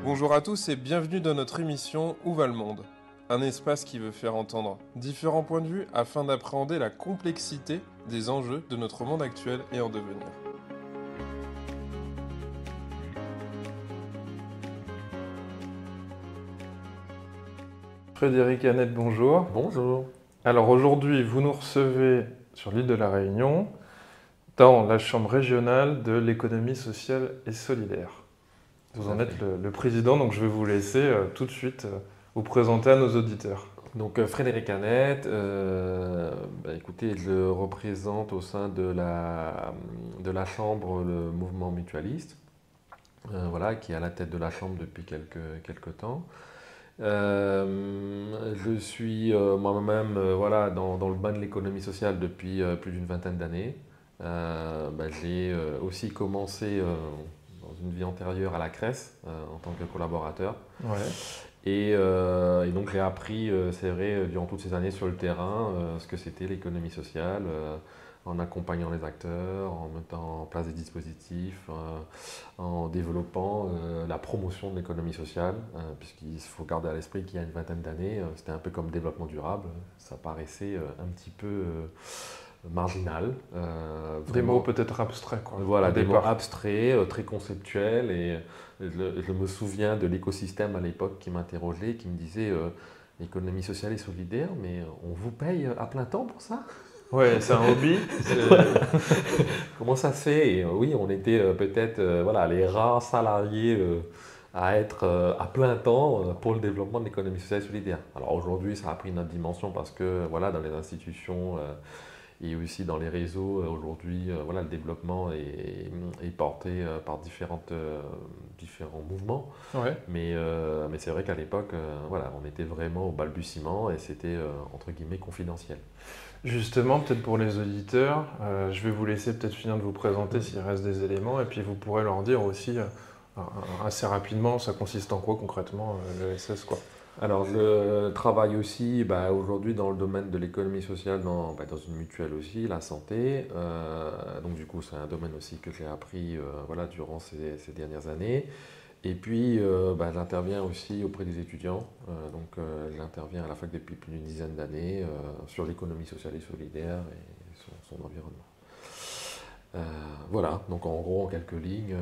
Bonjour à tous et bienvenue dans notre émission Où va le monde? Un espace qui veut faire entendre différents points de vue afin d'appréhender la complexité des enjeux de notre monde actuel et en devenir. Frédéric Annette, bonjour. Bonjour. Alors aujourd'hui, vous nous recevez sur l'île de la Réunion dans la Chambre régionale de l'économie sociale et solidaire. Vous en êtes le président, donc je vais vous laisser tout de suite vous présenter à nos auditeurs. Donc Frédéric Annette, écoutez, je représente au sein de la Chambre le mouvement mutualiste, qui est à la tête de la Chambre depuis quelques temps. Je suis moi-même dans le bain de l'économie sociale depuis plus d'une vingtaine d'années. J'ai aussi commencé dans une vie antérieure à la CRES en tant que collaborateur. Ouais. Et donc j'ai appris, c'est vrai, durant toutes ces années sur le terrain, ce que c'était l'économie sociale, en accompagnant les acteurs, en mettant en place des dispositifs, en développant la promotion de l'économie sociale, puisqu'il faut garder à l'esprit qu'il y a une vingtaine d'années, c'était un peu comme développement durable, ça paraissait un petit peu marginal. Des mots peut-être abstraits, quoi. Voilà, des mots abstraits, très conceptuels. Et je me souviens de l'écosystème à l'époque qui m'interrogeait, qui me disait économie sociale et solidaire, mais on vous paye à plein temps pour ça? Ouais, c'est un hobby. Comment ça se fait? Et, oui, on était peut-être les rares salariés à être à plein temps pour le développement de l'économie sociale et solidaire. Alors aujourd'hui, ça a pris une autre dimension parce que dans les institutions et aussi dans les réseaux, aujourd'hui, le développement est porté par différents mouvements. Ouais. Mais c'est vrai qu'à l'époque, on était vraiment au balbutiement et c'était entre guillemets confidentiel. Justement, peut-être pour les auditeurs, je vais vous laisser peut-être finir de vous présenter s'il reste des éléments, et puis vous pourrez leur dire aussi assez rapidement, ça consiste en quoi concrètement l'ESS, quoi. Alors, je travaille aussi aujourd'hui dans le domaine de l'économie sociale, dans une mutuelle aussi, la santé. Donc, du coup, c'est un domaine aussi que j'ai appris durant ces dernières années. Et puis, j'interviens aussi auprès des étudiants. J'interviens à la fac depuis plus d'une dizaine d'années sur l'économie sociale et solidaire et son environnement. Donc en gros, en quelques lignes,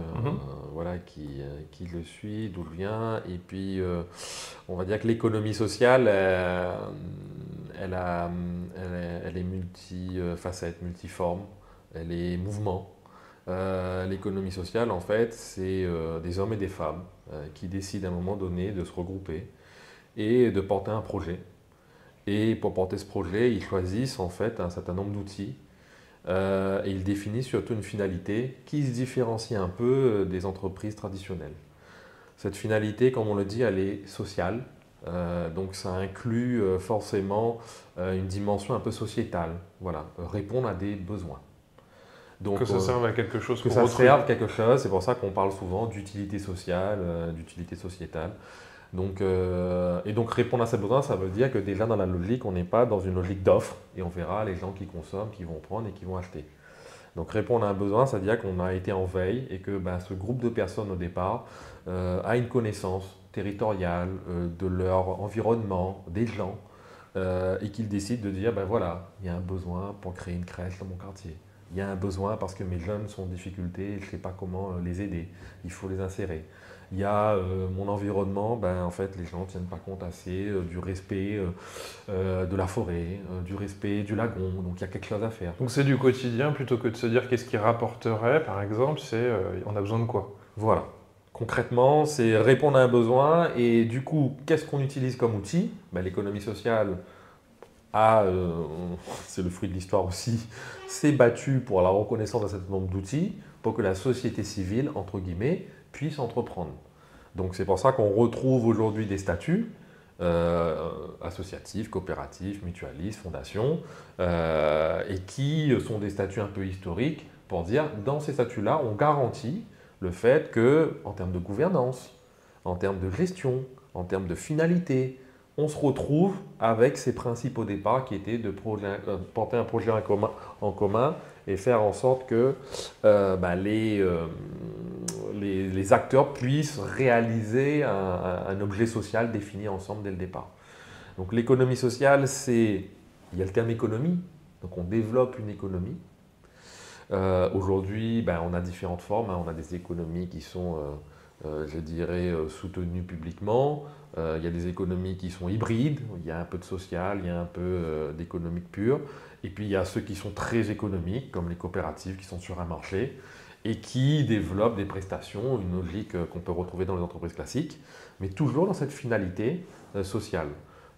qui je suis, d'où je viens. Et puis, on va dire que l'économie sociale, elle est multifacette, multiforme, elle est mouvement. L'économie sociale, en fait, c'est des hommes et des femmes qui décident à un moment donné de se regrouper et de porter un projet. Et pour porter ce projet, ils choisissent en fait un certain nombre d'outils. Et il définit surtout une finalité qui se différencie un peu des entreprises traditionnelles. Cette finalité, comme on le dit, elle est sociale, donc ça inclut forcément une dimension un peu sociétale, répondre à des besoins. Donc, que ça serve à quelque chose. Que ça serve à quelque chose, c'est pour ça qu'on parle souvent d'utilité sociale, d'utilité sociétale. Donc répondre à ces besoins, ça veut dire que déjà dans la logique, on n'est pas dans une logique d'offre et on verra les gens qui consomment, qui vont prendre et qui vont acheter. Donc répondre à un besoin, ça veut dire qu'on a été en veille et que ce groupe de personnes au départ a une connaissance territoriale de leur environnement, des gens, et qu'ils décident de dire, il y a un besoin pour créer une crèche dans mon quartier. Il y a un besoin parce que mes jeunes sont en difficulté et je ne sais pas comment les aider. Il faut les insérer. Il y a mon environnement, en fait, les gens ne tiennent pas compte assez du respect de la forêt, du respect du lagon, donc il y a quelque chose à faire. Donc c'est du quotidien, plutôt que de se dire qu'est-ce qui rapporterait, par exemple, c'est on a besoin de quoi? Voilà. Concrètement, c'est répondre à un besoin et du coup, qu'est-ce qu'on utilise comme outil? L'économie sociale c'est le fruit de l'histoire aussi, s'est battue pour la reconnaissance d'un certain nombre d'outils pour que la société civile, entre guillemets, puisse entreprendre. Donc c'est pour ça qu'on retrouve aujourd'hui des statuts associatifs, coopératifs, mutualistes, fondations, et qui sont des statuts un peu historiques pour dire, dans ces statuts-là, on garantit le fait que, en termes de gouvernance, en termes de gestion, en termes de finalité, on se retrouve avec ces principes au départ qui étaient de porter un projet en commun et faire en sorte que les acteurs puissent réaliser un objet social défini ensemble dès le départ. Donc l'économie sociale, il y a le terme économie, donc on développe une économie. Aujourd'hui, on a différentes formes, hein. On a des économies qui sont, je dirais, soutenues publiquement. Il y a des économies qui sont hybrides, il y a un peu de social, il y a un peu d'économique pure. Et puis il y a ceux qui sont très économiques, comme les coopératives qui sont sur un marché et qui développent des prestations, une logique qu'on peut retrouver dans les entreprises classiques, mais toujours dans cette finalité sociale.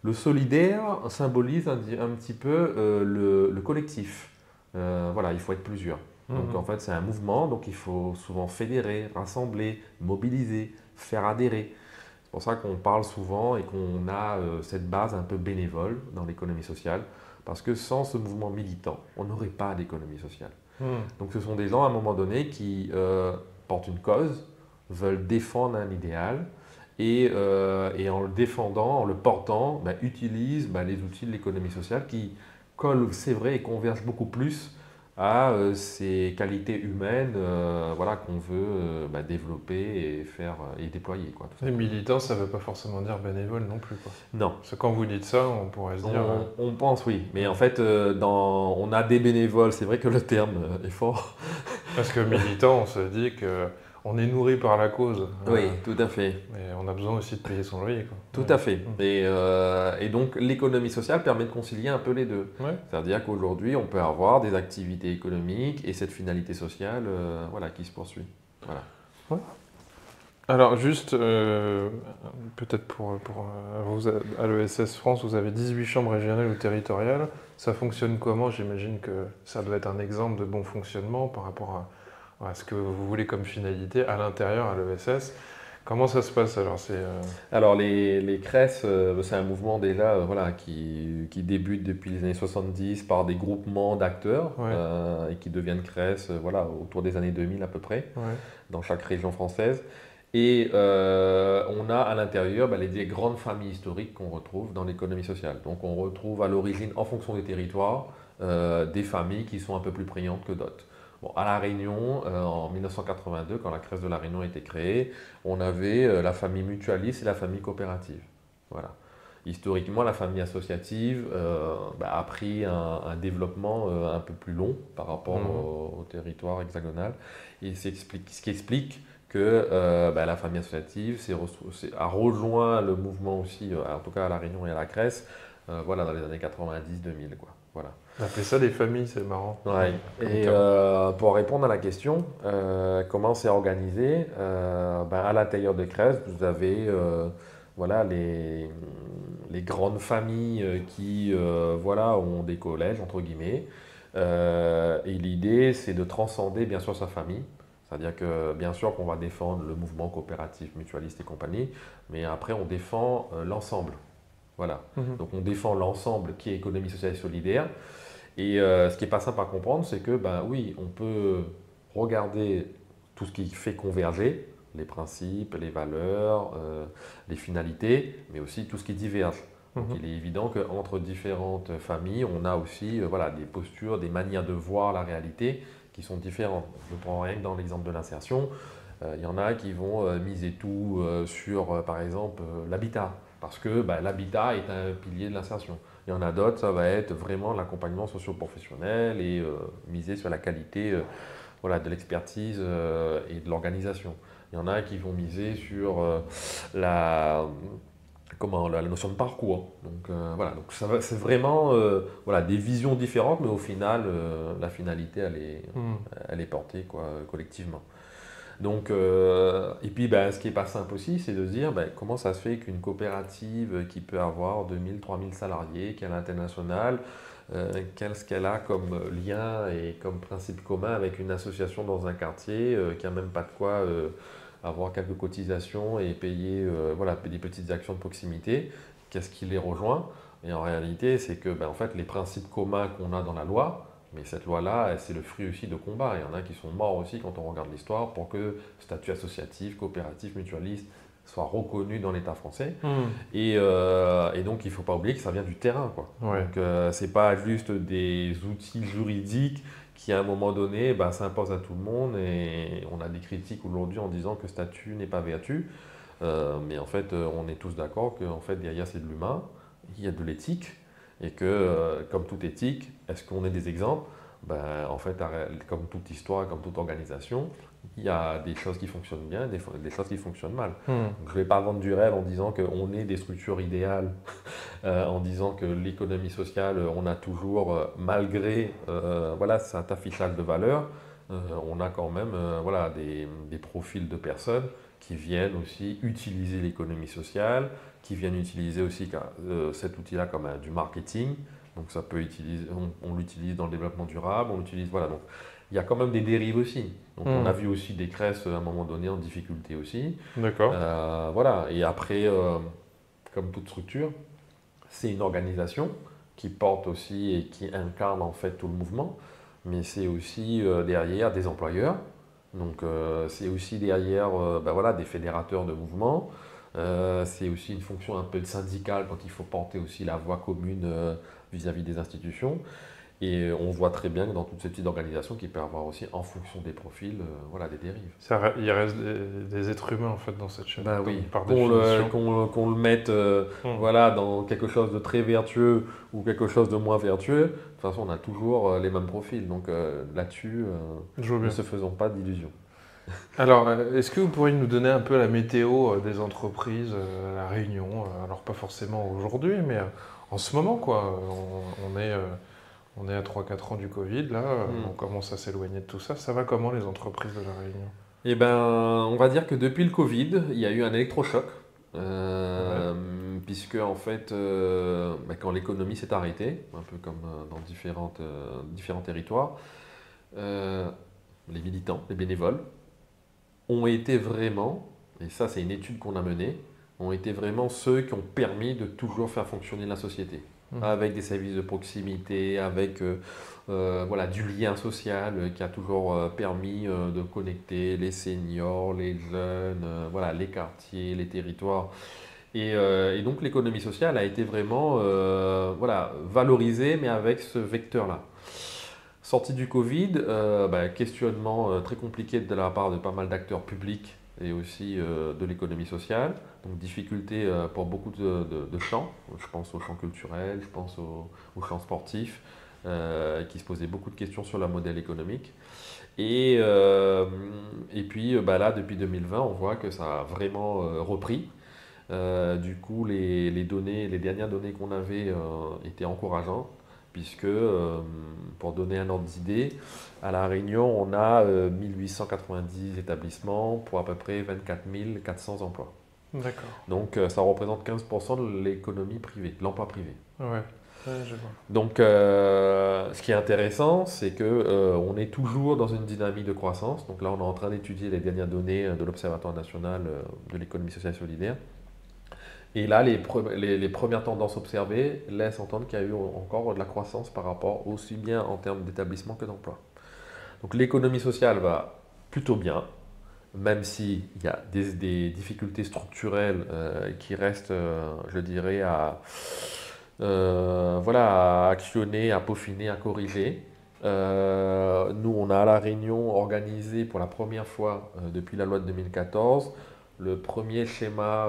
Le solidaire symbolise un petit peu le collectif. Voilà, il faut être plusieurs. Donc en fait, c'est un mouvement, donc il faut souvent fédérer, rassembler, mobiliser, faire adhérer. C'est pour ça qu'on parle souvent et qu'on a cette base un peu bénévole dans l'économie sociale, parce que sans ce mouvement militant, on n'aurait pas d'économie sociale. Donc ce sont des gens à un moment donné qui portent une cause, veulent défendre un idéal, et en le défendant, en le portant, utilisent les outils de l'économie sociale qui collent, c'est vrai, et convergent beaucoup plus à ces qualités humaines qu'on veut développer et faire et déployer. Quoi, les militants, ça ne veut pas forcément dire bénévole non plus, quoi. Non. Parce que quand vous dites ça, on pourrait se dire... On pense, oui. Mais en fait, on a des bénévoles, c'est vrai que le terme est fort. Parce que militant, on se dit que... On est nourri par la cause. Oui, tout à fait. Mais on a besoin aussi de payer son loyer, quoi. Tout à fait. Et donc, l'économie sociale permet de concilier un peu les deux. Ouais. C'est-à-dire qu'aujourd'hui, on peut avoir des activités économiques et cette finalité sociale qui se poursuit. Voilà. Ouais. Alors, juste, peut-être pour vous, à l'ESS France, vous avez 18 chambres régionales ou territoriales. Ça fonctionne comment? J'imagine que ça doit être un exemple de bon fonctionnement par rapport à ce que vous voulez comme finalité à l'intérieur, à l'ESS. Comment ça se passe alors? Alors les CRES, c'est un mouvement déjà qui débute depuis les années 70 par des groupements d'acteurs et qui deviennent CRES autour des années 2000 à peu près, dans chaque région française. Et on a à l'intérieur des grandes familles historiques qu'on retrouve dans l'économie sociale. Donc on retrouve à l'origine, en fonction des territoires, des familles qui sont un peu plus prégnantes que d'autres. Bon, à La Réunion, en 1982, quand la CRES de La Réunion a été créée, on avait la famille mutualiste et la famille coopérative. Voilà. Historiquement, la famille associative a pris un développement un peu plus long par rapport au territoire hexagonal. Et ce qui explique que la famille associative a rejoint le mouvement aussi, en tout cas à La Réunion et à la CRES, dans les années 90-2000. Voilà. On appelle ça des familles, c'est marrant. Ouais. Et pour répondre à la question, comment c'est organisé, à l'intérieur de CRES, vous avez les grandes familles qui ont des collèges, entre guillemets. Et l'idée, c'est de transcender bien sûr sa famille. C'est-à-dire que bien sûr qu'on va défendre le mouvement coopératif, mutualiste et compagnie, mais après on défend l'ensemble. Voilà. Donc on défend l'ensemble qui est économie sociale et solidaire. Et ce qui n'est pas simple à comprendre, c'est que oui, on peut regarder tout ce qui fait converger, les principes, les valeurs, les finalités, mais aussi tout ce qui diverge. Donc il est évident qu'entre différentes familles, on a aussi des postures, des manières de voir la réalité qui sont différentes. Je prends rien que dans l'exemple de l'insertion, il y en a qui vont miser tout sur, par exemple, l'habitat, parce que l'habitat est un pilier de l'insertion. Il y en a d'autres, ça va être vraiment l'accompagnement socio-professionnel et miser sur la qualité de l'expertise et de l'organisation. Il y en a qui vont miser sur la notion de parcours. Donc donc c'est vraiment des visions différentes, mais au final, la finalité, elle est portée collectivement. Donc, et puis, ce qui n'est pas simple aussi, c'est de se dire comment ça se fait qu'une coopérative qui peut avoir 2000, 3000 salariés, qui est à l'international, qu'est-ce qu'elle a comme lien et comme principe commun avec une association dans un quartier qui n'a même pas de quoi avoir quelques cotisations et payer des petites actions de proximité. Qu'est-ce qui les rejoint? Et en réalité, c'est que en fait, les principes communs qu'on a dans la loi, mais cette loi-là, c'est le fruit aussi de combats. Il y en a qui sont morts aussi quand on regarde l'histoire pour que le statut associatif, coopératif, mutualiste soit reconnu dans l'État français. Et donc, il ne faut pas oublier que ça vient du terrain. Donc, ce n'est pas juste des outils juridiques qui à un moment donné s'impose à tout le monde et on a des critiques aujourd'hui en disant que statut n'est pas vertu. Mais en fait, on est tous d'accord qu'en fait, derrière, c'est de l'humain, il y a de l'éthique, et que, comme toute éthique, est-ce qu'on est des exemples? En fait, comme toute histoire, comme toute organisation, il y a des choses qui fonctionnent bien, des choses qui fonctionnent mal. Donc, je ne vais pas vendre du rêve en disant qu'on est des structures idéales, en disant que l'économie sociale, on a toujours, malgré voilà, cet affichage de valeurs, on a quand même voilà, des profils de personnes qui viennent aussi utiliser l'économie sociale, qui viennent utiliser aussi cet outil-là comme du marketing. Donc ça peut utiliser, on l'utilise dans le développement durable, on l'utilise, voilà. Donc il y a quand même des dérives aussi. Donc on a vu aussi des CRES à un moment donné en difficulté aussi. D'accord. Voilà. Et après, comme toute structure, c'est une organisation qui porte aussi et qui incarne en fait tout le mouvement. Mais c'est aussi derrière des employeurs. Donc c'est aussi derrière voilà, des fédérateurs de mouvements. C'est aussi une fonction un peu syndicale quand il faut porter aussi la voix commune vis-à-vis des institutions. Et on voit très bien que dans toutes ces petites organisations qu'il peut y avoir aussi, en fonction des profils, voilà, des dérives. Il reste des êtres humains en fait dans cette chaîne. Oui, par définition. qu'on le mette voilà, dans quelque chose de très vertueux ou quelque chose de moins vertueux, de toute façon on a toujours les mêmes profils. Donc là-dessus, ne se faisons pas d'illusions. Alors, est-ce que vous pourriez nous donner un peu la météo des entreprises à La Réunion? Alors, pas forcément aujourd'hui, mais en ce moment, quoi. On est à 3-4 ans du Covid, là. On commence à s'éloigner de tout ça. Ça va comment, les entreprises de La Réunion? Eh ben, on va dire que depuis le Covid, il y a eu un électrochoc. Puisque, en fait, quand l'économie s'est arrêtée, un peu comme dans différents territoires, les militants, les bénévoles, ont été vraiment, et ça c'est une étude qu'on a menée, ont été vraiment ceux qui ont permis de toujours faire fonctionner la société. Avec des services de proximité, avec voilà, du lien social qui a toujours permis de connecter les seniors, les jeunes, voilà, les quartiers, les territoires. Et donc l'économie sociale a été vraiment voilà, valorisée, mais avec ce vecteur-là. Sortie du Covid, questionnement très compliqué de la part de pas mal d'acteurs publics et aussi de l'économie sociale. Donc difficulté pour beaucoup de champs. Je pense aux champs culturels, je pense aux champs sportifs, qui se posaient beaucoup de questions sur leur modèle économique. Et puis là, depuis 2020, on voit que ça a vraiment repris. Du coup, les dernières données qu'on avait étaient encourageantes. Puisque, pour donner un ordre d'idée, à La Réunion, on a 1890 établissements pour à peu près 24 400 emplois. D'accord. Donc ça représente 15% de l'économie privée, de l'emploi privé. Ouais, je vois. Donc ce qui est intéressant, c'est qu'on est toujours dans une dynamique de croissance. Donc là, on est en train d'étudier les dernières données de l'Observatoire national de l'économie sociale et solidaire. Et là, les premières tendances observées laissent entendre qu'il y a eu encore de la croissance par rapport aussi bien en termes d'établissement que d'emploi. Donc l'économie sociale va plutôt bien, même s'il y a des difficultés structurelles qui restent, je dirais, voilà, à actionner, à peaufiner, à corriger. Nous, on a à La Réunion organisé pour la première fois depuis la loi de 2014 le premier schéma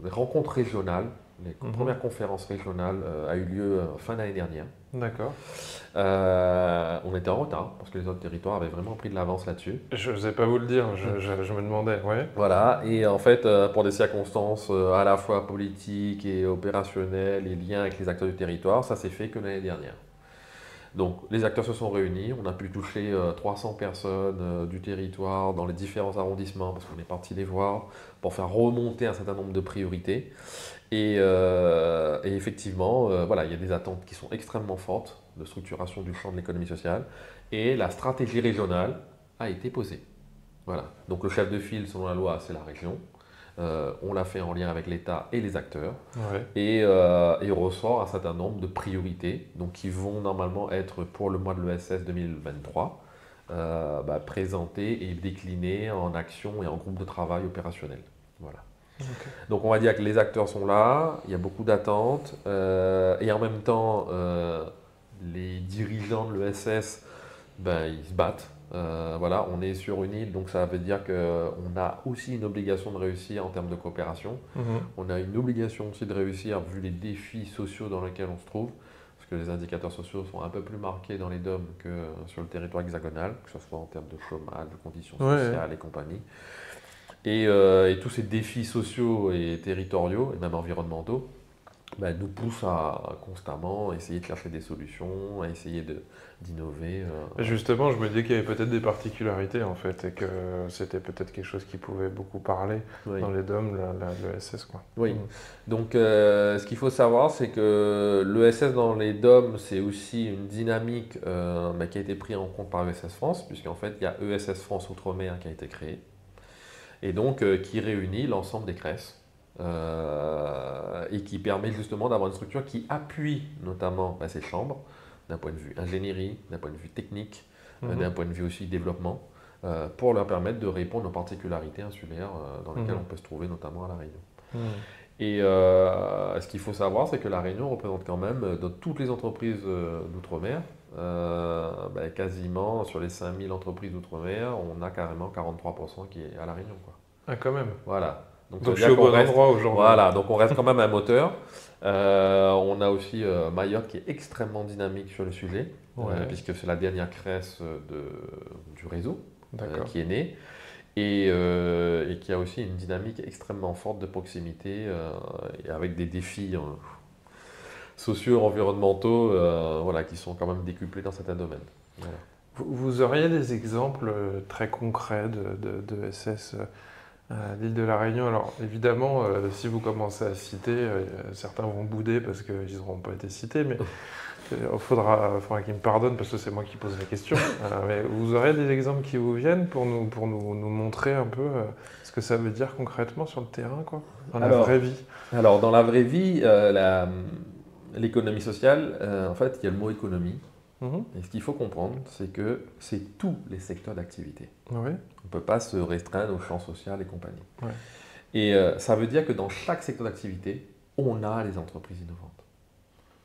rencontre régionale, les premières conférences régionales a eu lieu fin d'année dernière. D'accord. On était en retard parce que les autres territoires avaient vraiment pris de l'avance là-dessus. Je n'osais pas vous le dire, je me demandais, ouais. Voilà, et en fait, pour des circonstances à la fois politiques et opérationnelles et liens avec les acteurs du territoire, ça s'est fait que l'année dernière. Donc les acteurs se sont réunis, on a pu toucher 300 personnes du territoire dans les différents arrondissements parce qu'on est parti les voir pour faire remonter un certain nombre de priorités. Et effectivement, voilà, il y a des attentes qui sont extrêmement fortes de structuration du champ de l'économie sociale et la stratégie régionale a été posée. Voilà. Donc le chef de file selon la loi, c'est la région. On l'a fait en lien avec l'État et les acteurs. Ouais. Et il ressort un certain nombre de priorités donc, qui vont normalement être pour le mois de l'ESS 2023 présentées et déclinées en actions et en groupes de travail opérationnels. Voilà. Okay. Donc on va dire que les acteurs sont là, il y a beaucoup d'attentes et en même temps les dirigeants de l'ESS, ben, ils se battent. Voilà, on est sur une île, donc ça veut dire qu'on a aussi une obligation de réussir en termes de coopération. On a une obligation aussi de réussir vu les défis sociaux dans lesquels on se trouve, parce que les indicateurs sociaux sont un peu plus marqués dans les DOM que sur le territoire hexagonal, que ce soit en termes de chômage, de conditions sociales et compagnie. Et tous ces défis sociaux et territoriaux, et même environnementaux, ben, nous poussent à constamment essayer de chercher des solutions, à essayer d'innover. Justement, je me dis qu'il y avait peut-être des particularités en fait, et que c'était peut-être quelque chose qui pouvait beaucoup parler dans les DOM, l'ESS, quoi. Oui, donc ce qu'il faut savoir, c'est que l'ESS dans les DOM, c'est aussi une dynamique qui a été prise en compte par ESS France, puisqu'en fait, il y a ESS France Outre-mer qui a été créé, et donc qui réunit l'ensemble des CRES. Et qui permet justement d'avoir une structure qui appuie notamment ces chambres d'un point de vue ingénierie, d'un point de vue technique, d'un point de vue aussi développement, pour leur permettre de répondre aux particularités insulaires dans lesquelles on peut se trouver notamment à La Réunion. Et ce qu'il faut savoir, c'est que La Réunion représente quand même, dans toutes les entreprises d'outre-mer, quasiment sur les 5000 entreprises d'outre-mer, on a carrément 43% qui est à La Réunion, quoi. Ah, quand même. Voilà. Donc je suis au bon endroit aujourd'hui. Voilà, donc on reste quand même un moteur. On a aussi Mayotte qui est extrêmement dynamique sur le sujet, puisque c'est la dernière CRES du réseau qui est née, et qui a aussi une dynamique extrêmement forte de proximité, et avec des défis sociaux, environnementaux, qui sont quand même décuplés dans certains domaines. Voilà. Vous auriez des exemples très concrets de SS à l'île de la Réunion? Alors évidemment, si vous commencez à citer, certains vont bouder parce qu'ils n'auront pas été cités, mais il faudra qu'ils me pardonnent parce que c'est moi qui pose la question. Mais vous aurez des exemples qui vous viennent pour nous montrer un peu ce que ça veut dire concrètement sur le terrain, quoi, dans la vraie vie? Alors dans la vraie vie, l'économie sociale, en fait, il y a le mot économie. Et ce qu'il faut comprendre, c'est que c'est tous les secteurs d'activité. On ne peut pas se restreindre au champ social et compagnie. Et ça veut dire que dans chaque secteur d'activité, on a les entreprises innovantes.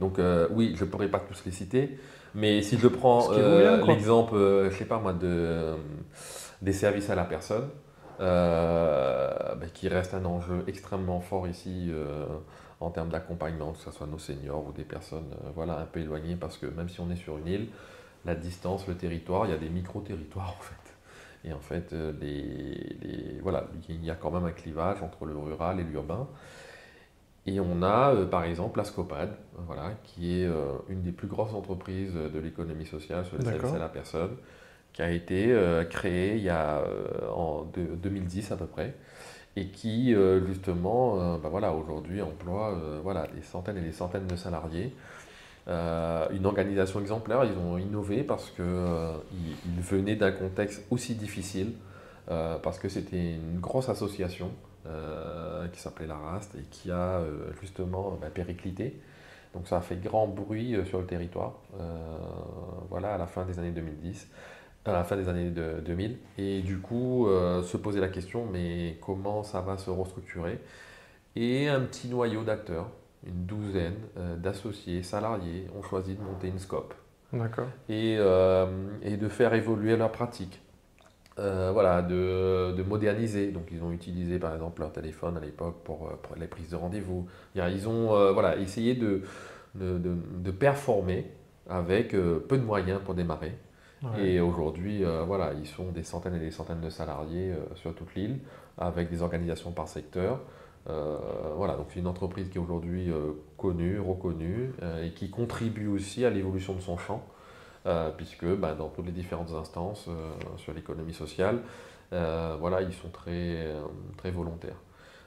Donc oui, je ne pourrais pas tous les citer, mais si je prends l'exemple, je ne sais pas moi, des services à la personne, qui reste un enjeu extrêmement fort ici en termes d'accompagnement, que ce soit nos seniors ou des personnes un peu éloignées, parce que même si on est sur une île, la distance, le territoire, il y a des micro-territoires en fait. Et en fait, il y a quand même un clivage entre le rural et l'urbain. Et on a par exemple la Scopad, qui est une des plus grosses entreprises de l'économie sociale sur les services à la personne, qui a été créée en 2010 à peu près, et qui justement aujourd'hui emploie des centaines et des centaines de salariés. Une organisation exemplaire, ils ont innové parce qu'ils venaient d'un contexte aussi difficile, parce que c'était une grosse association qui s'appelait la RAST et qui a justement périclité. Donc ça a fait grand bruit sur le territoire à la fin des années 2010. À la fin des années 2000, et du coup se poser la question, mais comment ça va se restructurer? Et un petit noyau d'acteurs, une douzaine d'associés, salariés, ont choisi de monter une SCOP et de faire évoluer leurs pratiques, de moderniser. Donc ils ont utilisé par exemple leur téléphone à l'époque pour les prises de rendez-vous. Ils ont essayé de performer avec peu de moyens pour démarrer. Et aujourd'hui, ils sont des centaines et des centaines de salariés sur toute l'île, avec des organisations par secteur. Donc c'est une entreprise qui est aujourd'hui connue, reconnue, et qui contribue aussi à l'évolution de son champ, puisque dans toutes les différentes instances sur l'économie sociale, ils sont très, très volontaires.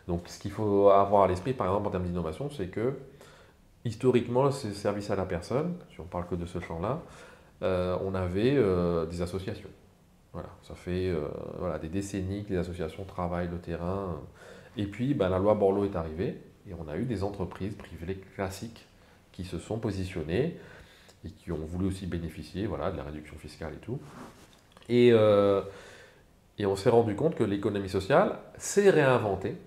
Donc ce qu'il faut avoir à l'esprit, par exemple en termes d'innovation, c'est que historiquement, ces services à la personne, si on parle que de ce champ-là, on avait des associations. Ça fait des décennies que les associations travaillent le terrain. Et puis, la loi Borloo est arrivée et on a eu des entreprises privées classiques qui se sont positionnées et qui ont voulu aussi bénéficier de la réduction fiscale et tout. Et on s'est rendu compte que l'économie sociale s'est réinventée.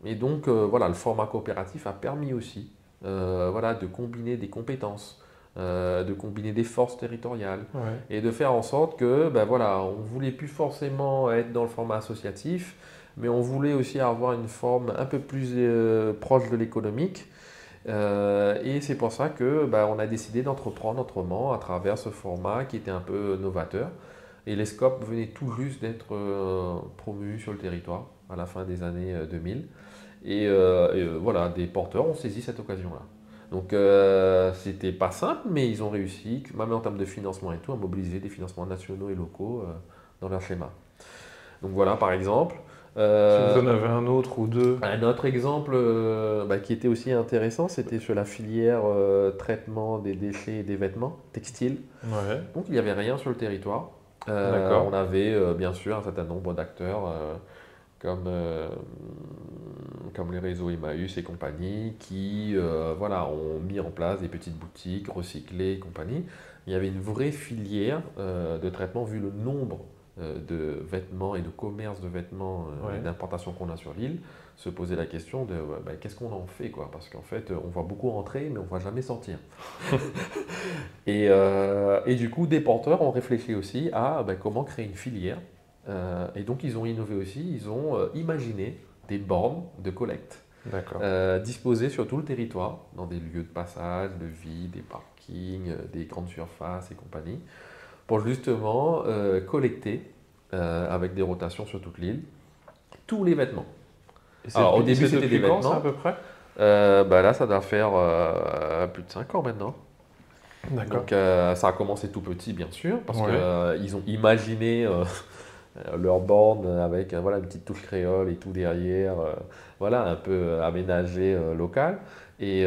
Et donc, le format coopératif a permis aussi de combiner des compétences, de combiner des forces territoriales Ouais. et de faire en sorte que, ben voilà, on ne voulait plus forcément être dans le format associatif, mais on voulait aussi avoir une forme un peu plus proche de l'économique. Et c'est pour ça que ben, on a décidé d'entreprendre autrement à travers ce format qui était un peu novateur. Et les scopes venaient tout juste d'être promus sur le territoire à la fin des années 2000. Voilà, des porteurs ont saisi cette occasion-là. Donc c'était pas simple, mais ils ont réussi, même en termes de financement et tout, à mobiliser des financements nationaux et locaux dans leur schéma. Donc voilà, par exemple. Si vous Euh, en avez un autre ou deux. un autre exemple bah, qui était aussi intéressant, c'était sur la filière traitement des déchets et des vêtements textiles. Ouais, Donc il n'y avait rien sur le territoire. d'accord. On avait bien sûr un certain nombre d'acteurs comme, comme les réseaux Emmaüs et compagnie qui voilà, ont mis en place des petites boutiques recyclées et compagnie. Il y avait une vraie filière de traitement vu le nombre de vêtements et de commerce de vêtements et Ouais. d'importation qu'on a sur l'île, se poser la question de bah, qu'est-ce qu'on en fait quoi? Parce qu'en fait, on voit beaucoup rentrer, mais on ne voit jamais sortir. Et du coup, des porteurs ont réfléchi aussi à bah, comment créer une filière. Et donc, ils ont innové aussi, ils ont imaginé des bornes de collecte D'accord. disposées sur tout le territoire, dans des lieux de passage, de vie, des parkings, des grandes surfaces et compagnie, pour justement collecter, avec des rotations sur toute l'île, tous les vêtements. Et Alors, au début, c'est c'était des depuis quand, ça, à vêtements. peu près? Bah là, ça doit faire plus de 5 ans maintenant. D'accord. Donc ça a commencé tout petit bien sûr parce que Ouais. ils ont imaginé leur borne avec voilà une petite touche créole et tout derrière, voilà un peu aménagé local et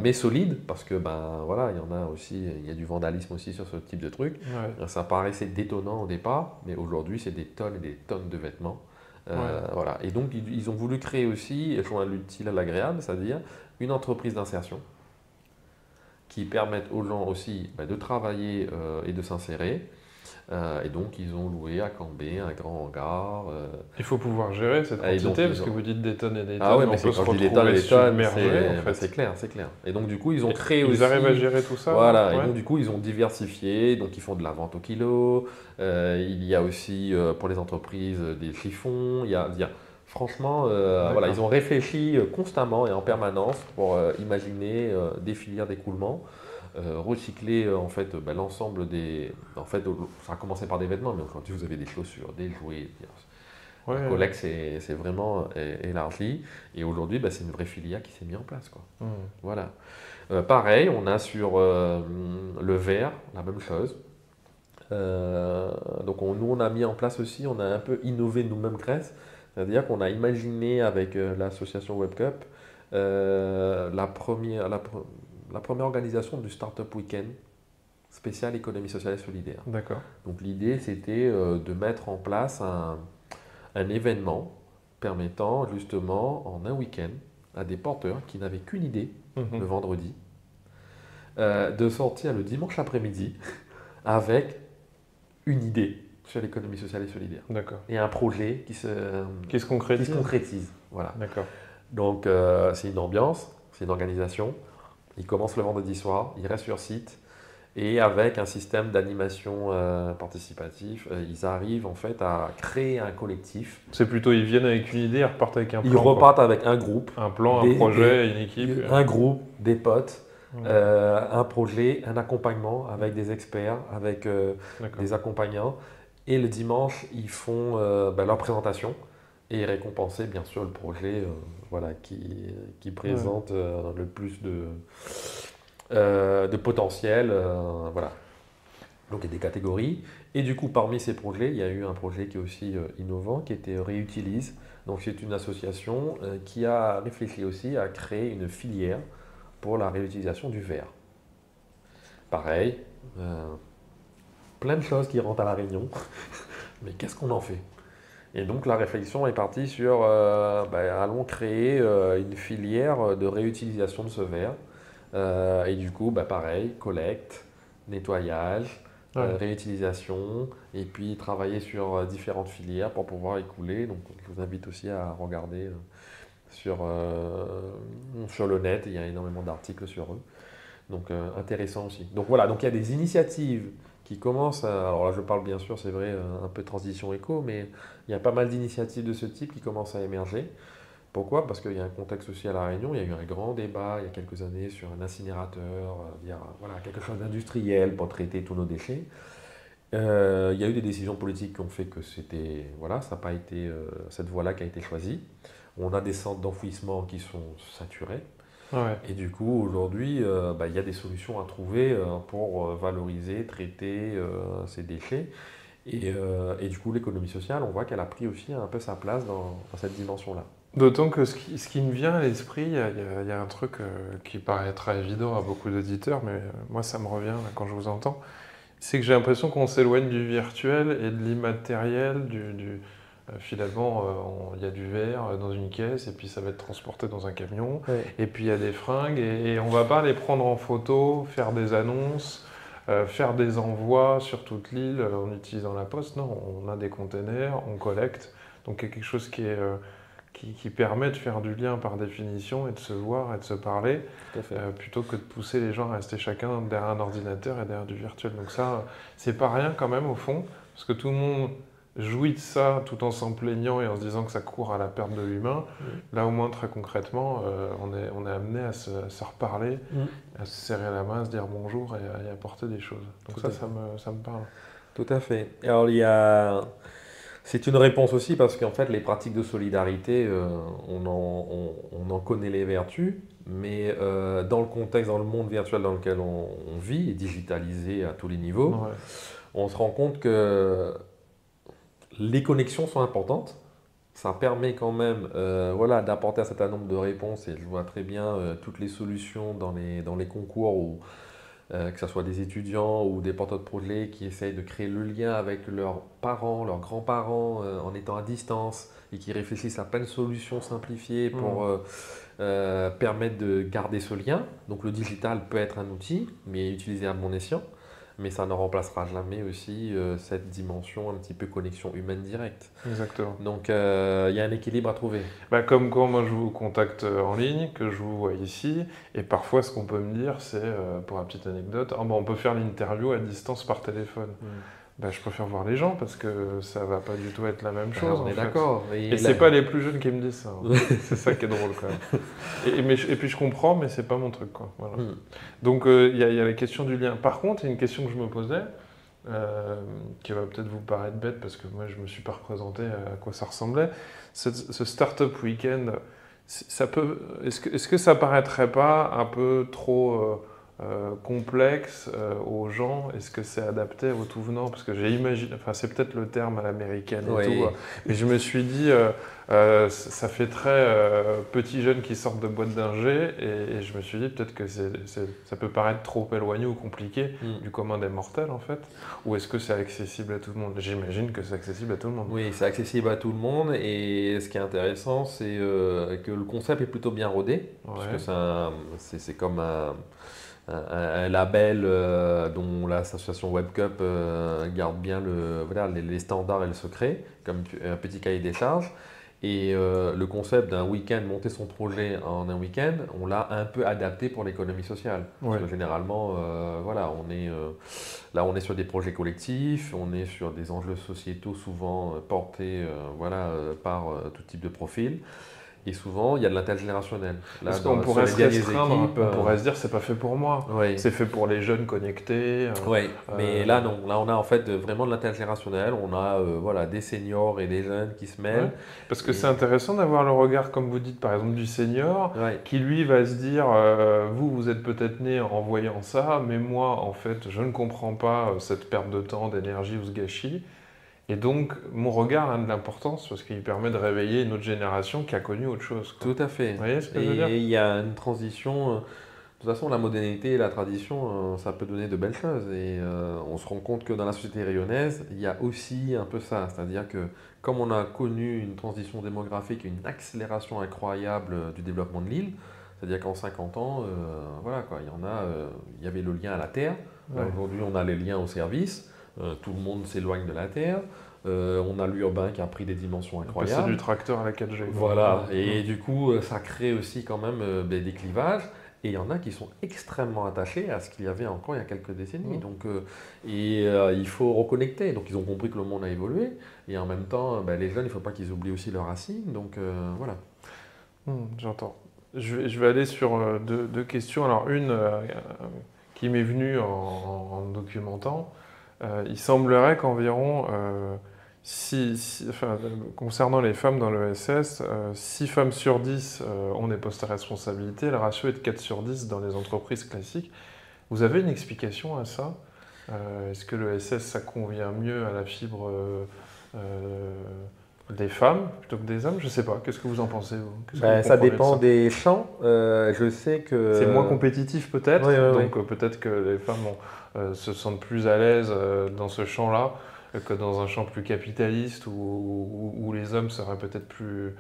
mais solide parce que ben voilà il y en a aussi il y a du vandalisme aussi sur ce type de truc. Ouais. Ça paraissait détonnant au départ mais aujourd'hui c'est des tonnes et des tonnes de vêtements. Ouais. Voilà et donc ils ont voulu créer aussi joindre l'utile à l'agréable, c'est-à-dire une entreprise d'insertion qui permettent aux gens aussi bah, de travailler et de s'insérer. Et donc, ils ont loué à Cambé un grand hangar. Il faut pouvoir gérer cette Et donc, quantité, ils parce que ont... vous dites des tonnes et des Ah tonnes, ouais, mais mais on peut c'est se quand je dis des tonnes et retrouver des tonnes, submergé, en c'est fait. clair, c'est clair. Et donc, du coup, ils ont Et créé ils arrivent à aussi... gérer tout ça? Voilà, et Ouais. donc, du coup, ils ont diversifié. Donc, ils font de la vente au kilo. Il y a aussi, pour les entreprises, des chiffons. Franchement, voilà, ils D'accord. ont réfléchi constamment et en permanence pour imaginer des filières d'écoulement. Recycler en fait bah, l'ensemble des. En fait, ça a commencé par des vêtements, mais aujourd'hui vous avez des chaussures, des jouets. Ouais. La Ouais. collecte c'est vraiment élargi et aujourd'hui bah, c'est une vraie filière qui s'est mise en place quoi. Hmm. Voilà. Pareil, on a sur le verre la même chose. Donc nous on a mis en place aussi, on a un peu innové nous-mêmes Grèce, c'est-à-dire qu'on a imaginé avec l'association WebCup la première organisation du Startup Weekend spécial économie sociale et solidaire. D'accord. Donc l'idée c'était de mettre en place un événement permettant justement en un week-end à des porteurs qui n'avaient qu'une idée Mhm. le vendredi de sortir le dimanche après-midi avec une idée sur l'économie sociale et solidaire D'accord. et un projet Qui se qui se concrétise? concrétise. Voilà. D'accord. Donc c'est une ambiance, c'est une organisation. Ils commencent le vendredi soir, ils restent sur site et avec un système d'animation participatif, ils arrivent en fait à créer un collectif. C'est plutôt, ils viennent avec une idée, ils repartent avec un Ils plan, quoi. repartent avec un groupe, Un plan, un des- projet, une équipe. un groupe, des potes, Ouais. un projet, un accompagnement avec des experts, avec D'accord. des accompagnants. Et le dimanche, ils font leur présentation et récompenser bien sûr le projet voilà, qui présente le plus de potentiel. Voilà. Donc il y a des catégories. Et du coup, parmi ces projets, il y a eu un projet qui est aussi innovant, qui était Réutilise. Donc c'est une association qui a réfléchi aussi à créer une filière pour la réutilisation du verre. Pareil, plein de choses qui rentrent à la réunion, mais qu'est-ce qu'on en fait? Et donc la réflexion est partie sur allons créer une filière de réutilisation de ce verre. Et du coup, pareil, collecte, nettoyage, Ouais. réutilisation, et puis travailler sur différentes filières pour pouvoir écouler. Donc je vous invite aussi à regarder sur le net, il y a énormément d'articles sur eux. Donc intéressant aussi. Donc voilà, donc il y a des initiatives qui commencent alors là je parle bien sûr, c'est vrai, un peu transition éco, mais il y a pas mal d'initiatives de ce type qui commencent à émerger. Pourquoi? Parce qu'il y a un contexte aussi à La Réunion, il y a eu un grand débat il y a quelques années sur un incinérateur, dire, voilà, quelque chose d'industriel pour traiter tous nos déchets. Il y a eu des décisions politiques qui ont fait que c'était, voilà, ça n'a pas été cette voie-là qui a été choisie. On a des centres d'enfouissement qui sont saturés. Ouais. Et du coup, aujourd'hui, il y a des solutions à trouver pour valoriser, traiter ces déchets. Et du coup, l'économie sociale, on voit qu'elle a pris aussi un peu sa place dans cette dimension-là. D'autant que ce qui me vient à l'esprit, il y a un truc qui paraîtra évident à beaucoup d'auditeurs, mais moi ça me revient là, quand je vous entends, c'est que j'ai l'impression qu'on s'éloigne du virtuel et de l'immatériel, finalement, il y a du verre dans une caisse et puis ça va être transporté dans un camion, Ouais. et puis il y a des fringues et on va pas les prendre en photo, faire des annonces, faire des envois sur toute l'île en utilisant la poste. Non, on a des containers, on collecte, donc il y a quelque chose qui permet de faire du lien par définition et de se voir et de se parler, Tout à fait. plutôt que de pousser les gens à rester chacun derrière un ordinateur et derrière du virtuel. Donc ça, c'est pas rien quand même au fond, parce que tout le monde jouit de ça tout en s'en plaignant et en se disant que ça court à la perte de l'humain. Là au moins très concrètement, on est amené à se reparler, à se serrer la main, à se dire bonjour et à apporter des choses. Donc Tout à ça me parle. Tout à fait. Et alors, c'est une réponse aussi parce qu'en fait, les pratiques de solidarité, on en connaît les vertus, mais dans le contexte, dans le monde virtuel dans lequel on vit, et digitalisé à tous les niveaux, Ouais. on se rend compte que les connexions sont importantes. Ça permet quand même voilà, d'apporter un certain nombre de réponses et je vois très bien toutes les solutions dans les concours où que ce soit des étudiants ou des porteurs de projets qui essayent de créer le lien avec leurs parents, leurs grands-parents en étant à distance et qui réfléchissent à plein de solutions simplifiées pour permettre de garder ce lien. Donc le digital peut être un outil, mais utilisé à bon escient, mais ça ne remplacera jamais aussi cette dimension un petit peu connexion humaine directe. Exactement. Donc il y a un équilibre à trouver. Bah, comme quand moi je vous contacte en ligne, que je vous vois ici, et parfois ce qu'on peut me dire, c'est, pour la petite anecdote, ah, bah, on peut faire l'interview à distance par téléphone. Bah, je préfère voir les gens parce que ça va pas du tout être la même chose. On en est fait. d'accord. Et c'est pas les plus jeunes qui me disent ça. Hein. C'est ça qui est drôle quand même. Et puis je comprends, mais c'est pas mon truc, quoi. Voilà. Donc il y a la question du lien. Par contre, il y a une question que je me posais, qui va peut-être vous paraître bête parce que moi je me suis pas représenté à quoi ça ressemblait. Ce Startup Weekend, est-ce que ça paraîtrait pas un peu trop complexe aux gens? Est-ce que c'est adapté au tout venant? Parce que j'ai imaginé, enfin c'est peut-être le terme à l'américaine et Oui. tout, mais je me suis dit, ça fait très petit jeune qui sortent de boîte d'ingé, et je me suis dit peut-être que ça peut paraître trop éloigné ou compliqué du commun des mortels en fait, ou est-ce que c'est accessible à tout le monde? J'imagine que c'est accessible à tout le monde. Oui, c'est accessible à tout le monde et ce qui est intéressant, c'est que le concept est plutôt bien rodé, parce que c'est comme un label dont l'association WebCup garde bien voilà, les standards et le secret, comme un petit cahier des charges. Et le concept d'un week-end, monter son projet en un week-end, on l'a un peu adapté pour l'économie sociale. Parce que généralement, voilà, là on est sur des projets collectifs, on est sur des enjeux sociétaux souvent portés voilà, par tout type de profil. Et souvent, il y a de l'intergénérationnel. Parce qu'on pourrait se restreindre, on pourrait se dire c'est pas fait pour moi, c'est fait pour les jeunes connectés. Oui, mais là non, là on a en fait vraiment de l'intergénérationnel, on a voilà, des seniors et des jeunes qui se mêlent. Parce que c'est intéressant d'avoir le regard, comme vous dites, par exemple du senior, qui lui va se dire, vous êtes peut-être né en voyant ça, mais moi en fait je ne comprends pas cette perte de temps, d'énergie ou ce gâchis. Et donc, mon regard a de l'importance parce qu'il permet de réveiller une autre génération qui a connu autre chose. Quoi. Tout à fait. Vous voyez ce que je veux dire? Et il y a une transition. De toute façon, la modernité et la tradition, ça peut donner de belles choses. Et on se rend compte que dans la société rayonnaise, il y a aussi un peu ça. C'est-à-dire que comme on a connu une transition démographique et une accélération incroyable du développement de l'île, c'est-à-dire qu'en 50 ans, voilà, quoi, il y avait le lien à la terre. Aujourd'hui, on a les liens au service. Tout le monde s'éloigne de la terre. On a l'urbain qui a pris des dimensions incroyables. C'est du tracteur à la 4G. Voilà, et du coup, ça crée aussi quand même des clivages. et il y en a qui sont extrêmement attachés à ce qu'il y avait encore il y a quelques décennies. Mmh. Donc, il faut reconnecter. Donc ils ont compris que le monde a évolué, et en même temps, les jeunes, il ne faut pas qu'ils oublient aussi leurs racines. Donc voilà. J'entends. Je vais aller sur deux questions. Alors une qui m'est venue en documentant. Il semblerait qu'environ, concernant les femmes dans l'ESS, 6 femmes sur 10 ont des postes à responsabilité. Le ratio est de 4 sur 10 dans les entreprises classiques. Vous avez une explication à ça? Est-ce que l'ESS, ça convient mieux à la fibre des femmes plutôt que des hommes? Je sais pas. Qu'est-ce que vous en pensez, vous? Qu'est-ce que vous Ça comprenez de dépend ça? des champs. Je sais que... C'est moins compétitif peut-être, Oui, oui, oui. donc peut-être que les femmes se sentent plus à l'aise dans ce champ-là que dans un champ plus capitaliste où les hommes seraient peut-être plus,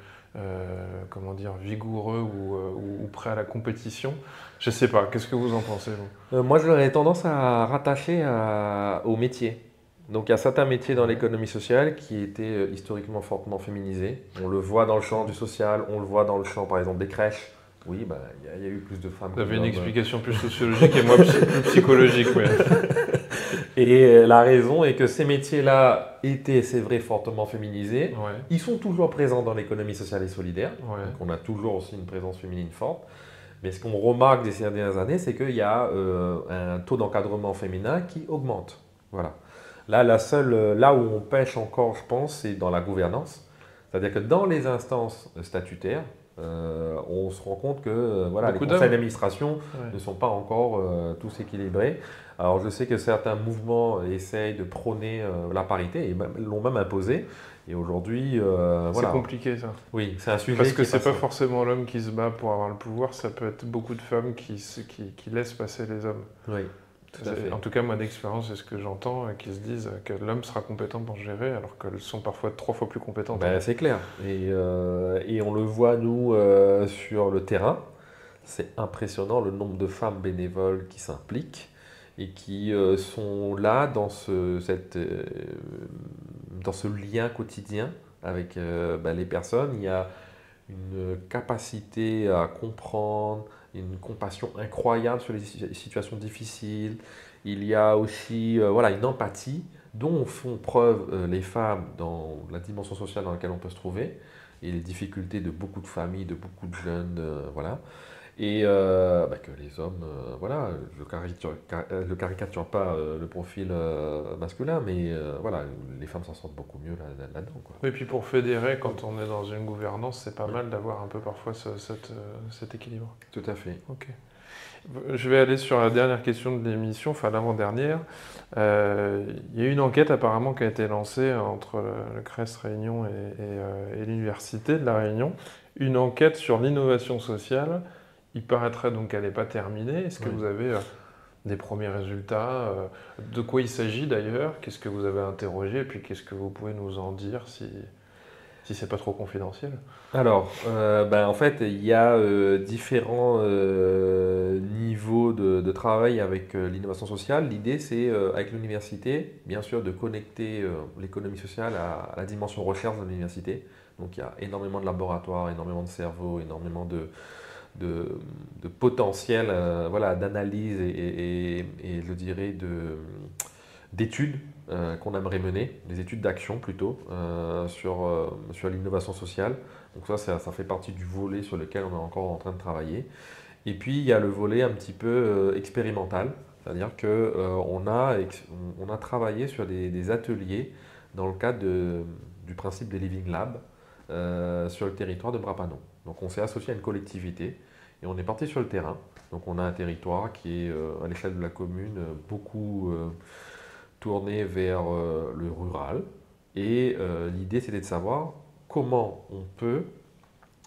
comment dire, vigoureux ou prêts à la compétition. Je sais pas, qu'est-ce que vous en pensez, vous? Moi, j'aurais tendance à rattacher au métier. Donc, il y a certains métiers dans Ouais. l'économie sociale qui étaient historiquement fortement féminisés. On le voit dans le champ du social, on le voit dans le champ, par exemple, des crèches. Oui, il y a eu plus de femmes Vous que avez une d'hommes. explication plus sociologique et moi plus psychologique, mais... Et la raison est que ces métiers-là étaient, c'est vrai, fortement féminisés. Ouais, Ils sont toujours présents dans l'économie sociale et solidaire. ouais. Donc, on a toujours aussi une présence féminine forte. Mais ce qu'on remarque ces dernières années, c'est qu'il y a un taux d'encadrement féminin qui augmente. Voilà. Là, là où on pêche encore, je pense, c'est dans la gouvernance. C'est-à-dire que dans les instances statutaires, on se rend compte que les Beaucoup conseils d'hommes. d'administration Ouais. ne sont pas encore tous équilibrés. Alors, je sais que certains mouvements essayent de prôner la parité et l'ont même imposé. Et aujourd'hui, C'est compliqué, ça. Oui, c'est un sujet Parce que qui c'est passe. pas forcément l'homme qui se bat pour avoir le pouvoir, ça peut être beaucoup de femmes qui laissent passer les hommes. Oui, tout à fait. En tout cas, moi d'expérience, c'est ce que j'entends, qui se disent que l'homme sera compétent pour gérer, alors qu'elles sont parfois 3 fois plus compétentes. C'est clair. Et on le voit, nous, sur le terrain. C'est impressionnant le nombre de femmes bénévoles qui s'impliquent et qui sont là dans dans ce lien quotidien avec les personnes. Il y a une capacité à comprendre, une compassion incroyable sur les situations difficiles. Il y a aussi une empathie dont font preuve les femmes dans la dimension sociale dans laquelle on peut se trouver et les difficultés de beaucoup de familles, de beaucoup de jeunes, voilà. Et que les hommes, je caricature pas le profil masculin, mais les femmes s'en sortent beaucoup mieux là-dedans, quoi. Et puis pour fédérer, quand on est dans une gouvernance, c'est pas mal d'avoir un peu parfois cet équilibre. Tout à fait. Ok. Je vais aller sur la dernière question de l'émission, enfin l'avant-dernière. Il y a eu une enquête apparemment qui a été lancée entre le CRES Réunion et l'Université de La Réunion. Une enquête sur l'innovation sociale. Il paraîtrait donc qu'elle n'est pas terminée. Est-ce que Oui. vous avez des premiers résultats? De quoi il s'agit d'ailleurs? Qu'est-ce que vous avez interrogé? Et puis qu'est-ce que vous pouvez nous en dire si c'est pas trop confidentiel? Alors, en fait, il y a différents niveaux de travail avec l'innovation sociale. L'idée, c'est, avec l'université, bien sûr, de connecter l'économie sociale à la dimension recherche de l'université. Donc, il y a énormément de laboratoires, énormément de cerveaux, énormément de potentiel d'analyse et je dirais d'études qu'on aimerait mener, des études d'action plutôt, sur l'innovation sociale. Donc ça fait partie du volet sur lequel on est encore en train de travailler. Et puis il y a le volet un petit peu expérimental, c'est-à-dire qu'on a travaillé sur des ateliers dans le cadre du principe des Living Labs sur le territoire de Brapano. Donc on s'est associé à une collectivité et on est parti sur le terrain. Donc on a un territoire qui est à l'échelle de la commune beaucoup tourné vers le rural. Et l'idée c'était de savoir comment on peut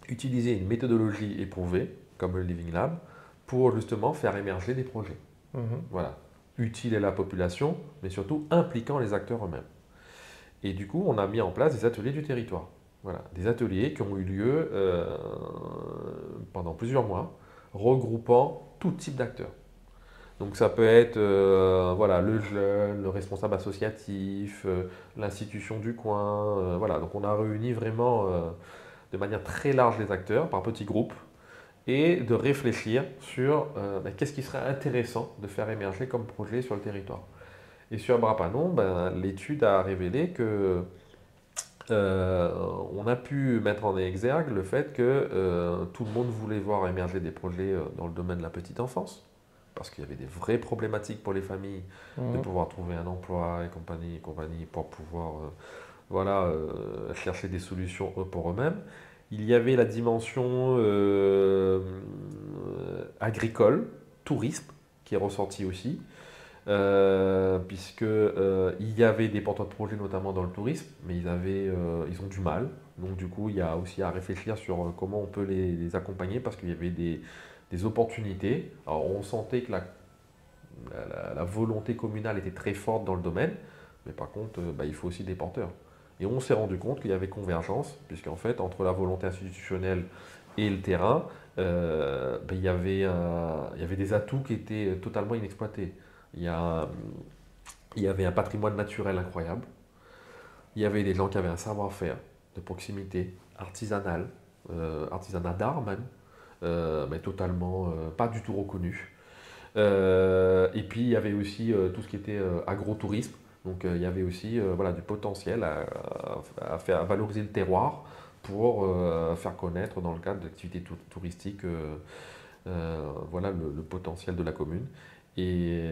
utiliser une méthodologie éprouvée comme le Living Lab pour justement faire émerger des projets. Voilà, utiles à la population, mais surtout impliquant les acteurs eux-mêmes. Et du coup, on a mis en place des ateliers du territoire. Voilà, des ateliers qui ont eu lieu pendant plusieurs mois, regroupant tout type d'acteurs. Donc ça peut être le jeune, le responsable associatif, l'institution du coin. Donc on a réuni vraiment de manière très large les acteurs par petits groupes. et de réfléchir sur qu'est-ce qui serait intéressant de faire émerger comme projet sur le territoire. Et sur Brapanon, l'étude a révélé que on a pu mettre en exergue le fait que tout le monde voulait voir émerger des projets dans le domaine de la petite enfance, parce qu'il y avait des vraies problématiques pour les familles de pouvoir trouver un emploi et compagnie pour pouvoir chercher des solutions pour eux-mêmes. Il y avait la dimension agricole, tourisme, qui est ressortie aussi, puisque il y avait des porteurs de projets notamment dans le tourisme, mais ils ont du mal. Donc du coup, il y a aussi à réfléchir sur comment on peut les accompagner, parce qu'il y avait des opportunités. Alors on sentait que la volonté communale était très forte dans le domaine, mais par contre, il faut aussi des porteurs. Et on s'est rendu compte qu'il y avait convergence, puisqu'en fait, entre la volonté institutionnelle et le terrain, il y avait des atouts qui étaient totalement inexploités. Il y avait un patrimoine naturel incroyable. Il y avait des gens qui avaient un savoir-faire de proximité, artisanal, artisanat d'art même, mais totalement pas du tout reconnu. Et puis il y avait aussi tout ce qui était agrotourisme. Donc il y avait aussi du potentiel à valoriser le terroir pour faire connaître dans le cadre d'activités touristiques le potentiel de la commune. Et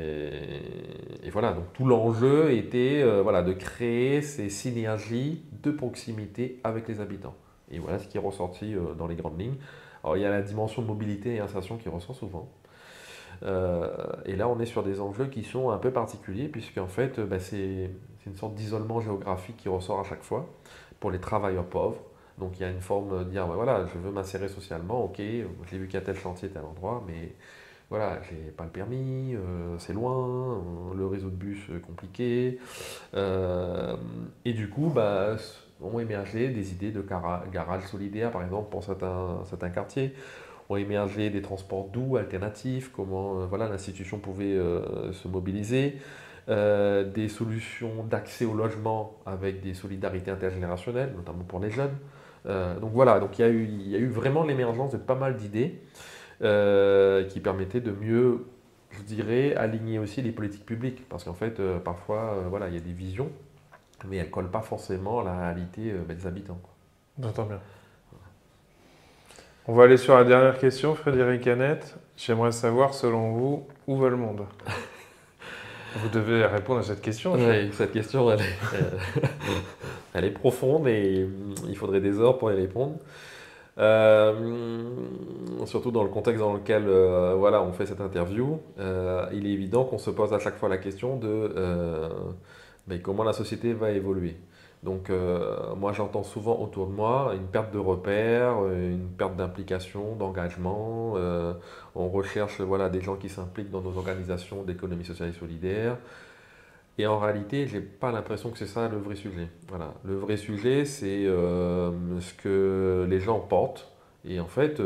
voilà, donc tout l'enjeu était de créer ces synergies de proximité avec les habitants. Et voilà ce qui est ressorti dans les grandes lignes. Alors il y a la dimension de mobilité et insertion qui ressort souvent. Et là, on est sur des enjeux qui sont un peu particuliers, puisqu'en fait, c'est une sorte d'isolement géographique qui ressort à chaque fois pour les travailleurs pauvres. Donc il y a une forme de dire, je veux m'insérer socialement, ok, j'ai vu qu'il y a tel chantier, tel endroit, mais voilà, j'ai pas le permis, c'est loin, le réseau de bus compliqué. Et du coup, ont émergé des idées de garage solidaire, par exemple, pour certains quartiers. Ont émergé des transports doux, alternatifs, comment l'institution pouvait se mobiliser. Des solutions d'accès au logement avec des solidarités intergénérationnelles, notamment pour les jeunes. Donc il y a eu vraiment l'émergence de pas mal d'idées qui permettaient de mieux, je dirais, aligner aussi les politiques publiques. Parce qu'en fait, parfois, il y a des visions, mais elles ne collent pas forcément à la réalité des habitants, quoi. J'entends bien. On va aller sur la dernière question, Frédéric Annette. J'aimerais savoir, selon vous, où va le monde? Vous devez répondre à cette question. Oui, cette question, elle est profonde et il faudrait des heures pour y répondre. Surtout dans le contexte dans lequel on fait cette interview, il est évident qu'on se pose à chaque fois la question de comment la société va évoluer. Donc moi j'entends souvent autour de moi une perte de repères, une perte d'implication, d'engagement. On recherche des gens qui s'impliquent dans nos organisations d'économie sociale et solidaire. Et en réalité, je n'ai pas l'impression que c'est ça le vrai sujet. Voilà. Le vrai sujet, c'est ce que les gens portent. Et en fait,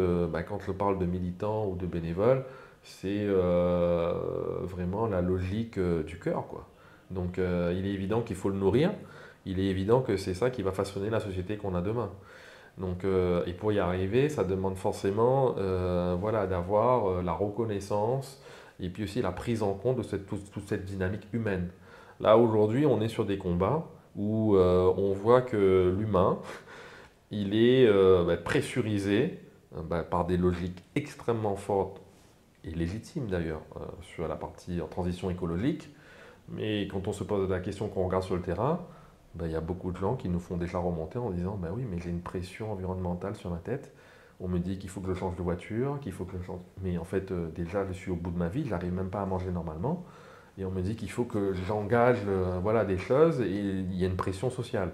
quand je parle de militants ou de bénévoles, c'est vraiment la logique du cœur, quoi. Donc il est évident qu'il faut le nourrir. Il est évident que c'est ça qui va façonner la société qu'on a demain. Donc, et pour y arriver, ça demande forcément d'avoir la reconnaissance et puis aussi la prise en compte de toute cette dynamique humaine. Là, aujourd'hui, on est sur des combats où on voit que l'humain, il est pressurisé par des logiques extrêmement fortes et légitimes d'ailleurs sur la partie en transition écologique. Mais quand on se pose la question, qu'on regarde sur le terrain, il y a beaucoup de gens qui nous font déjà remonter en disant oui, mais j'ai une pression environnementale sur ma tête. On me dit qu'il faut que je change de voiture, qu'il faut que je change. Mais en fait, déjà, je suis au bout de ma vie, je n'arrive même pas à manger normalement. Et on me dit qu'il faut que j'engage des choses et il y a une pression sociale.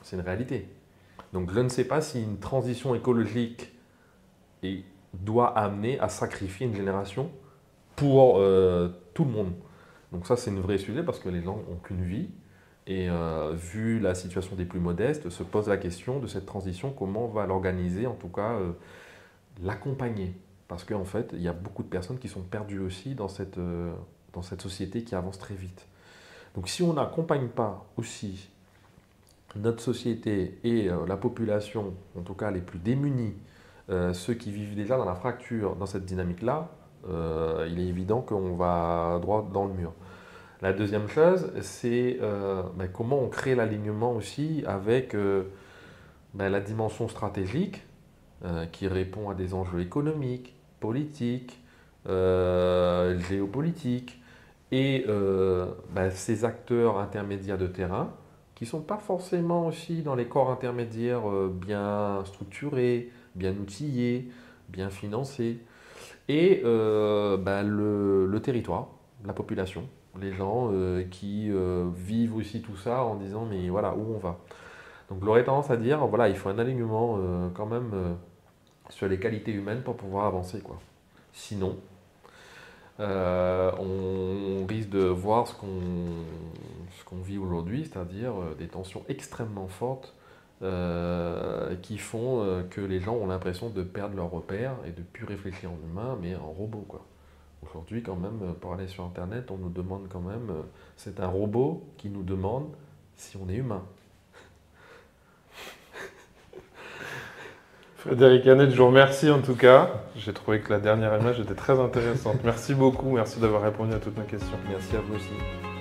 C'est une réalité. Donc je ne sais pas si une transition écologique doit amener à sacrifier une génération pour tout le monde. Donc ça, c'est un vrai sujet parce que les gens n'ont qu'une vie. Et vu la situation des plus modestes, se pose la question de cette transition, comment on va l'organiser, en tout cas l'accompagner. Parce qu'en fait, il y a beaucoup de personnes qui sont perdues aussi dans cette société qui avance très vite. Donc si on n'accompagne pas aussi notre société et la population, en tout cas les plus démunis, ceux qui vivent déjà dans la fracture, dans cette dynamique-là, il est évident qu'on va droit dans le mur. La deuxième chose, c'est comment on crée l'alignement aussi avec la dimension stratégique qui répond à des enjeux économiques, politiques, géopolitiques, et ces acteurs intermédiaires de terrain qui ne sont pas forcément aussi dans les corps intermédiaires bien structurés, bien outillés, bien financés, et le territoire, la population, les gens qui vivent aussi tout ça en disant mais voilà, où on va. Donc j'aurais tendance à dire, voilà, il faut un alignement quand même sur les qualités humaines pour pouvoir avancer, quoi. Sinon, on risque de voir ce qu'on vit aujourd'hui, c'est-à-dire des tensions extrêmement fortes qui font que les gens ont l'impression de perdre leur repère et de ne plus réfléchir en humain, mais en robot, quoi. Aujourd'hui, quand même, pour aller sur Internet, on nous demande quand même, c'est un robot qui nous demande si on est humain. Frédéric Annette, je vous remercie en tout cas. J'ai trouvé que la dernière image était très intéressante. Merci beaucoup, merci d'avoir répondu à toutes nos questions. Merci à vous aussi.